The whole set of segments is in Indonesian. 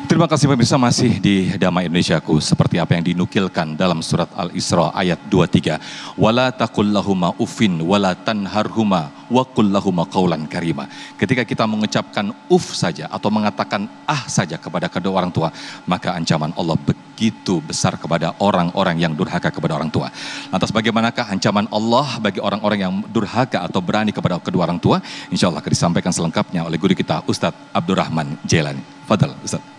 Terima kasih pemirsa, masih di Damai Indonesiaku, seperti apa yang dinukilkan dalam surat Al-Isra ayat 23. Wala taqul lahuma uffin wala tanharhuma wa qul lahuma qaulan karima. Ketika kita mengucapkan saja atau mengatakan saja kepada kedua orang tua, maka ancaman Allah begitu besar kepada orang-orang yang durhaka kepada orang tua. Lantas bagaimanakah ancaman Allah bagi orang-orang yang durhaka atau berani kepada kedua orang tua? Insya Allah akan disampaikan selengkapnya oleh guru kita Ustadz Abdurrahman Jailani. Fadal Ustadz.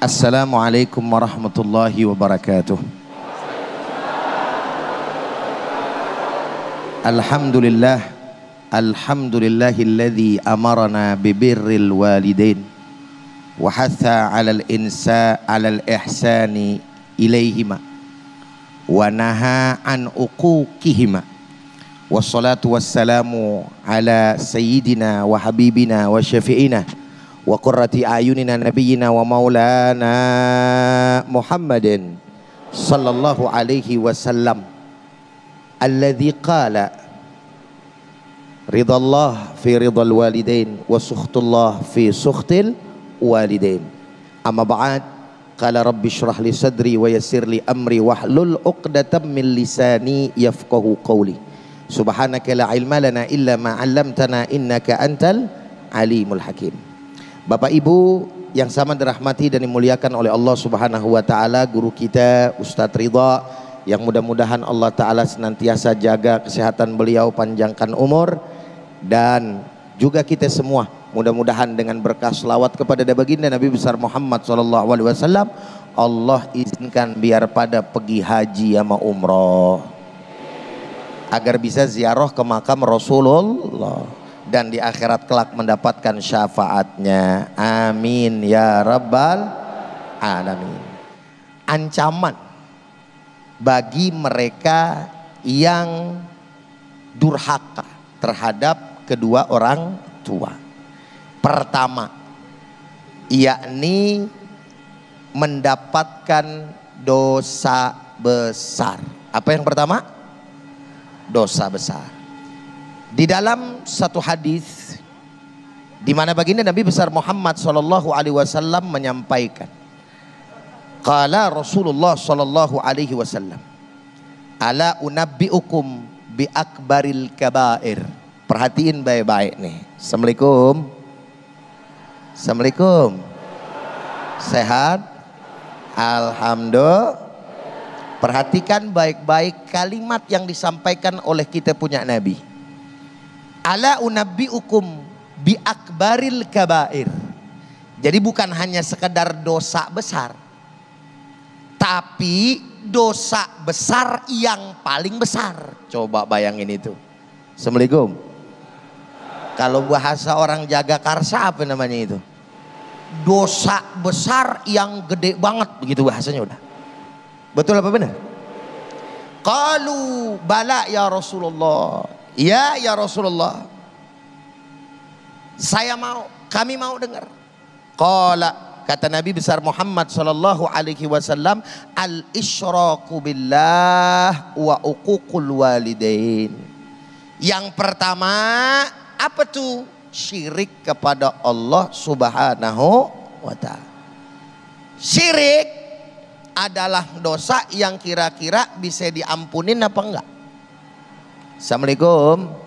Assalamualaikum warahmatullahi wabarakatuh. Alhamdulillah, alhamdulillahilladzi amarna bibirril walidain wa hatha 'alal ihsani ilaihima wa naha an uquqihima. Wassalatu wassalamu ala sayyidina wa habibina wa syafi'ina wa qurrati ayunina nabiyyina wa maulana Muhammadin sallallahu alaihi wasallam alladzi qala ridallah fi ridal walidain wa sukhtullah fi sukhtil walidain. Amma ba'd, qala rabbi shrah li sadri wa yassir li amri wahlul 'uqdatam min lisani yafqahu qawli. Subhanaka la ilma lana illa ma 'allamtana innaka antal alimul hakim. Bapak Ibu yang sama dirahmati dan dimuliakan oleh Allah Subhanahu wa taala, guru kita Ustadz Ridha, yang mudah-mudahan Allah taala senantiasa jaga kesehatan beliau, panjangkan umur, dan juga kita semua mudah-mudahan dengan berkah selawat kepada baginda Nabi besar Muhammad SAW, Allah izinkan biar pada pergi haji sama umroh agar bisa ziarah ke makam Rasulullah dan di akhirat kelak mendapatkan syafaatnya. Amin ya rabbal alamin. Ancaman bagi mereka yang durhaka terhadap kedua orang tua. Pertama, yakni mendapatkan dosa besar. Apa yang pertama? Dosa besar. Di dalam satu hadis di mana baginda Nabi besar Muhammad sallallahu alaihi wasallam menyampaikan, qala Rasulullah sallallahu alaihi wasallam, ala unabbiukum bi akbaril kabair. Perhatiin baik-baik nih. Assalamualaikum. Assalamualaikum. Sehat? Alhamdulillah. Perhatikan baik-baik kalimat yang disampaikan oleh kita punya Nabi. Ala unabbiukum bi akbaril kabair. Jadi bukan hanya sekedar dosa besar, tapi dosa besar yang paling besar. Coba bayangin itu. Assalamualaikum. Kalau bahasa orang Jagakarsa apa namanya itu? Dosa besar yang gede banget, begitu bahasanya udah. Betul apa benar? Qalu bala ya Rasulullah. Ya Rasulullah, saya mau, kami mau dengar. Qala, kata Nabi besar Muhammad sallallahu alaihi wasallam, al isyraku billah wa uququl walidain. Yang pertama apa tuh? Syirik kepada Allah Subhanahu wa taala. Syirik adalah dosa yang kira-kira bisa diampunin apa enggak? Assalamualaikum.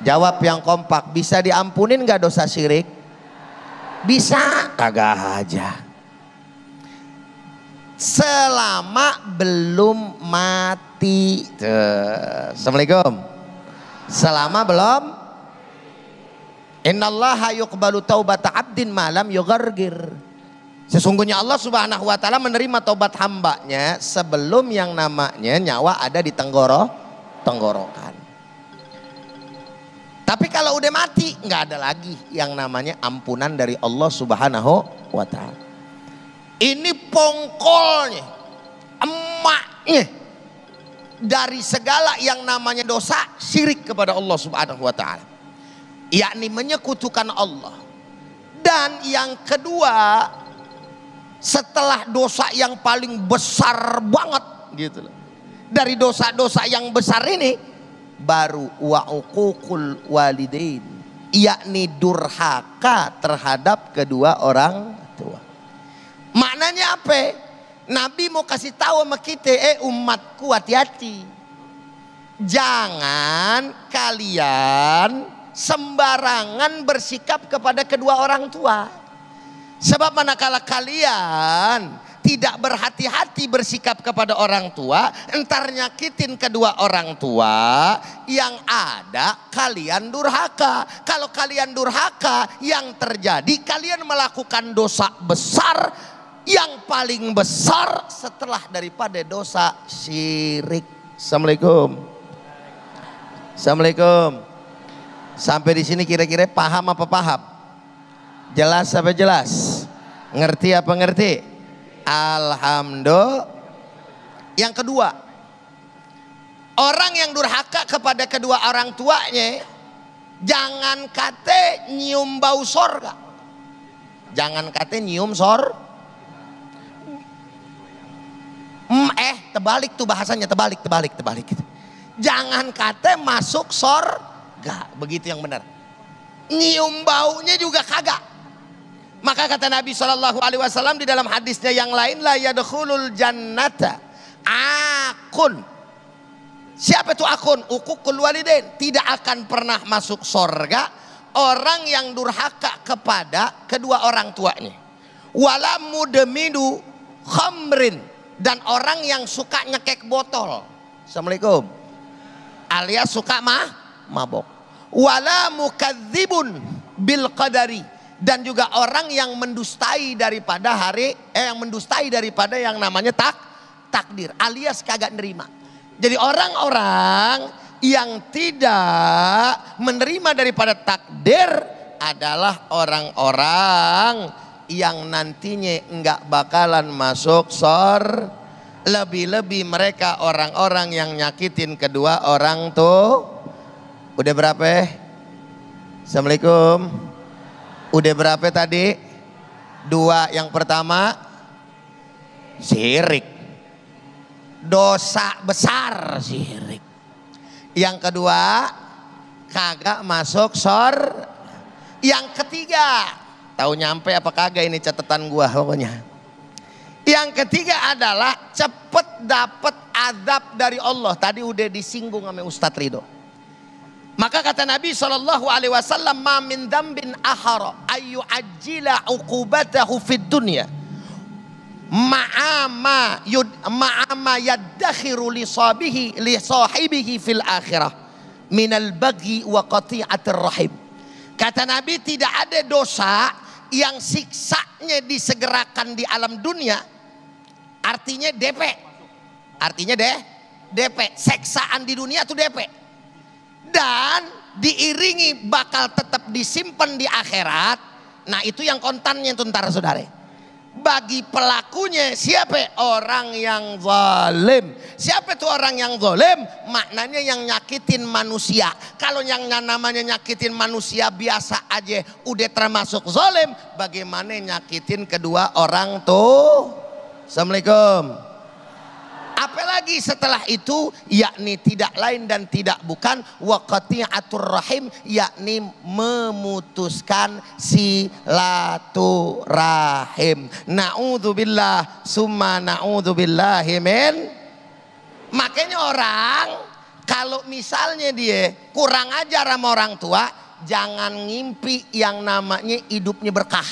Jawab yang kompak. Bisa diampunin gak dosa syirik? Bisa. Kagak aja. Selama belum mati. Assalamualaikum. Selama belum. Innallaha yuqbalu taubata abdin malam yughargir. Sesungguhnya Allah Subhanahu wa taala menerima taubat hambanya sebelum yang namanya nyawa ada di tenggorokan. Tapi kalau udah mati nggak ada lagi yang namanya ampunan dari Allah Subhanahu wa taala. Ini pongkolnya, emaknya dari segala yang namanya dosa syirik kepada Allah Subhanahu wa taala, yakni menyekutukan Allah. Dan yang kedua, setelah dosa yang paling besar banget gitu loh, dari dosa-dosa yang besar ini baru wa uququl walidain, yakni durhaka terhadap kedua orang tua. Maknanya apa? Nabi mau kasih tahu sama kita, umatku hati-hati. Jangan kalian sembarangan bersikap kepada kedua orang tua. Sebab manakala kalian tidak berhati-hati bersikap kepada orang tua, entar nyakitin kedua orang tua, yang ada kalian durhaka. Kalau kalian durhaka, yang terjadi kalian melakukan dosa besar, yang paling besar setelah daripada dosa syirik. Assalamualaikum. Assalamualaikum. Sampai di sini kira-kira paham apa paham? Jelas apa jelas? Ngerti apa ngerti? Alhamdulillah. Yang kedua, orang yang durhaka kepada kedua orang tuanya, jangan kate nyium bau sorga. Jangan kate nyium terbalik tuh bahasanya, terbalik. Jangan kate masuk sorga, begitu yang benar. Nyium baunya juga kagak. Maka kata Nabi SAW di dalam hadisnya yang lain, la yadkhulul jannata akun. Siapa itu akun? Uququl walidain. Tidak akan pernah masuk sorga orang yang durhaka kepada kedua orang tuanya. Wala mudminu khamrin, dan orang yang suka nyekek botol. Assalamualaikum. Alias suka mabok. Wala mukadzibun bil qadari, dan juga orang yang mendustai daripada yang namanya takdir, alias kagak nerima. Jadi orang-orang yang tidak menerima daripada takdir adalah orang-orang yang nantinya enggak bakalan masuk surga. Lebih-lebih mereka orang-orang yang nyakitin kedua orang tuh. Udah berapa? Assalamualaikum. Udah berapa tadi? 2. Yang pertama syirik, dosa besar syirik. Yang kedua kagak masuk surga. Yang ketiga, tahu nyampe apa kagak ini catatan gua pokoknya. Yang ketiga adalah cepet dapet azab dari Allah. Tadi udah disinggung sama Ustadz Ridho. Maka kata Nabi SAW, ma min dambin ahara ayu ajila uqubatahu fid dunya ma'ama yaddakhiru li sahibihi fil akhirah minal baghi wa qati'atir rahim. Kata Nabi, tidak ada dosa yang siksanya disegerakan di alam dunia, artinya DP, seksaan di dunia itu DP, dan diiringi bakal tetap disimpan di akhirat. Nah itu yang kontannya itu ntar saudara. Bagi pelakunya siapa? Orang yang zalim. Siapa itu orang yang zalim? Maknanya yang nyakitin manusia. Kalau yang namanya nyakitin manusia biasa aja udah termasuk zalim, bagaimana nyakitin kedua orang tuh? Assalamualaikum. Apalagi setelah itu, yakni tidak lain dan tidak bukan waqati'atur rahim, yakni memutuskan silaturahim. Na'udzubillah summa na'udzubillahi min. Makanya orang kalau misalnya dia kurang ajar sama orang tua, jangan ngimpi yang namanya hidupnya berkah.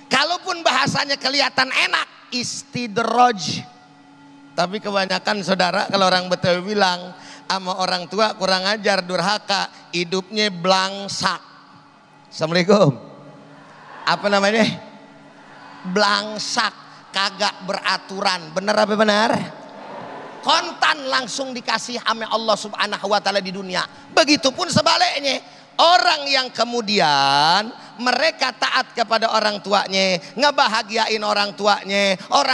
Kalaupun bahasanya kelihatan enak, istidraj. Tapi kebanyakan saudara, kalau orang Betawi bilang sama orang tua kurang ajar, durhaka, hidupnya blangsak. Assalamualaikum. Apa namanya? Blangsak, kagak beraturan. Bener apa benar? Kontan langsung dikasih sama Allah Subhanahu wa taala di dunia. Begitupun sebaliknya, orang yang kemudian mereka taat kepada orang tuanya, ngebahagiain orang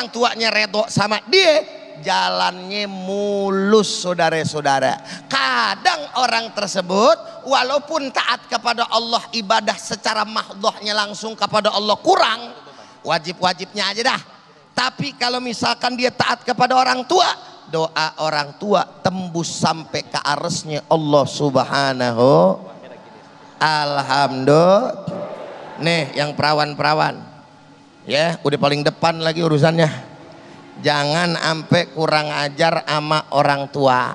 tuanya redho sama dia, jalannya mulus saudara-saudara. Kadang orang tersebut walaupun taat kepada Allah, ibadah secara mahdhahnya langsung kepada Allah kurang, wajib-wajibnya aja dah. Tapi kalau misalkan dia taat kepada orang tua, doa orang tua tembus sampai ke arsy Allah Subhanahu. Alhamdulillah. Nih yang perawan-perawan, ya udah paling depan lagi urusannya. Jangan sampai kurang ajar sama orang tua.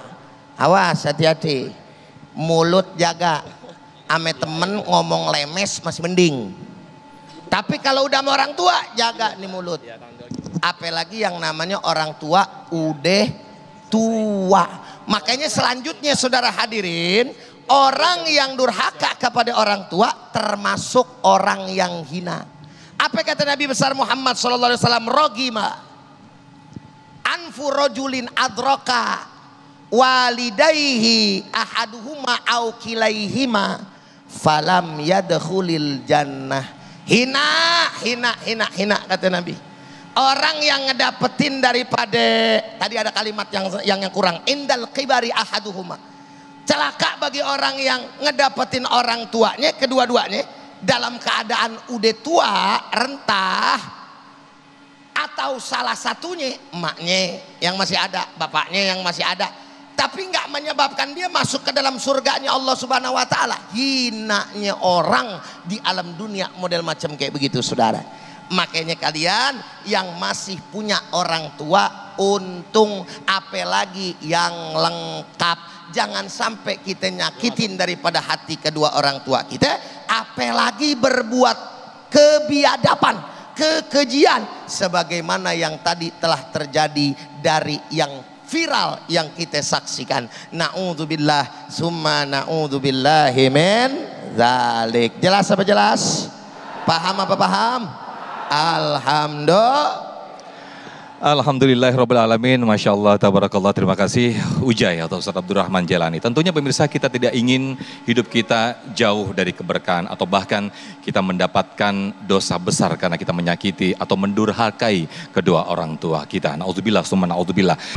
Awas, hati-hati. Mulut jaga. Ame temen ngomong lemes masih mending. Tapi kalau udah sama orang tua, jaga nih mulut. Apalagi yang namanya orang tua udah tua. Makanya selanjutnya saudara hadirin, orang yang durhaka kepada orang tua termasuk orang yang hina. Apa kata Nabi besar Muhammad SAW? Rogima anfu rojulin adroka walidaihi ahaduhuma au kilaihima falam yadkhulil jannah. Hina kata Nabi. Orang yang ngedapetin daripada, tadi ada kalimat yang kurang, indal kibari ahaduhuma. Celaka bagi orang yang ngedapetin orang tuanya, kedua-duanya dalam keadaan udah tua, rentah, atau salah satunya emaknya yang masih ada, bapaknya yang masih ada, tapi nggak menyebabkan dia masuk ke dalam surganya Allah Subhanahu Wa Taala. Hinanya orang di alam dunia model macam kayak begitu, saudara. Makanya kalian yang masih punya orang tua untung, apalagi yang lengkap. Jangan sampai kita nyakitin daripada hati kedua orang tua kita, apalagi berbuat kebiadaban, kekejian sebagaimana yang tadi telah terjadi dari yang viral yang kita saksikan. Na'udzubillah summa na'udzubillahi min dzalik. Jelas apa jelas? Paham apa paham? Alhamdulillah. Alhamdulillahirrabbilalamin. Masya Allah, tabarakallah. Terima kasih Ujai atau Ustaz Abdurrahman Jalani. Tentunya pemirsa, kita tidak ingin hidup kita jauh dari keberkahan, atau bahkan kita mendapatkan dosa besar karena kita menyakiti atau mendurhakai kedua orang tua kita. Na'udzubillah summa na'udzubillah.